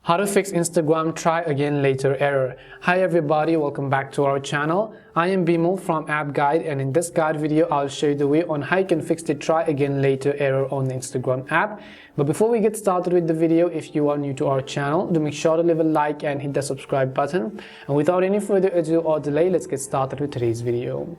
How to fix Instagram try again later error. Hi everybody, welcome back to our channel. I am Bimal from App Guide, and in this guide video I'll show you the way on how you can fix the try again later error on the Instagram app. But before we get started with the video, if you are new to our channel, do make sure to leave a like and hit the subscribe button. And without any further ado or delay, let's get started with today's video.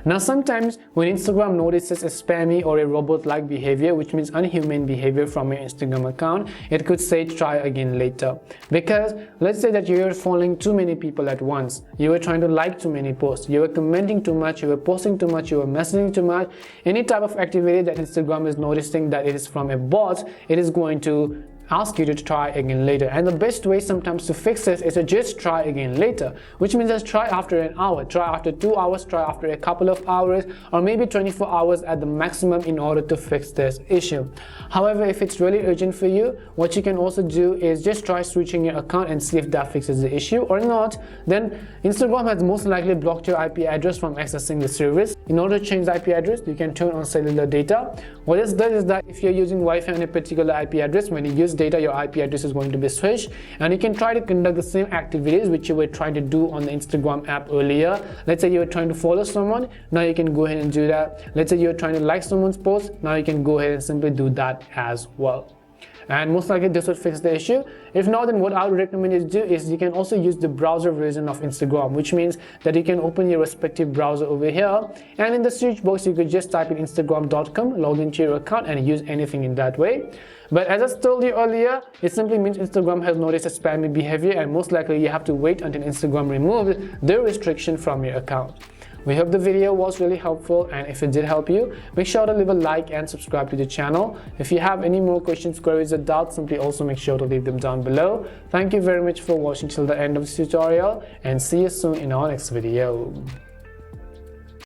Now sometimes when Instagram notices a spammy or a robot-like behavior, which means unhuman behavior from your Instagram account, it could say try again later. Because let's say that you are following too many people at once, you were trying to like too many posts, you were commenting too much, you were posting too much, you were messaging too much. Any type of activity that Instagram is noticing that it is from a bot, it is going to ask you to try again later. And the best way sometimes to fix this is to just try again later, which means just try after an hour, try after 2 hours, try after a couple of hours, or maybe 24 hours at the maximum in order to fix this issue. However, if it's really urgent for you, what you can also do is just try switching your account and see if that fixes the issue. Or not, then Instagram has most likely blocked your IP address from accessing the service. In order to change the IP address, you can turn on cellular data. What this does is that if you're using Wi-Fi on a particular IP address, when you use data, your IP address is going to be switched, and you can try to conduct the same activities which you were trying to do on the Instagram app earlier. Let's say you were trying to follow someone, now you can go ahead and do that. Let's say you're trying to like someone's post, now you can go ahead and simply do that as well. And most likely this would fix the issue. If not, then what I would recommend you to do is you can also use the browser version of Instagram, which means that you can open your respective browser over here, and in the search box you could just type in instagram.com, log into your account and use anything in that way. But as I told you earlier, it simply means Instagram has noticed a spammy behavior, and most likely you have to wait until Instagram removes the restriction from your account. We hope the video was really helpful, and if it did help you, make sure to leave a like and subscribe to the channel. If you have any more questions, queries or doubts, simply also make sure to leave them down below. Thank you very much for watching till the end of this tutorial, and see you soon in our next video.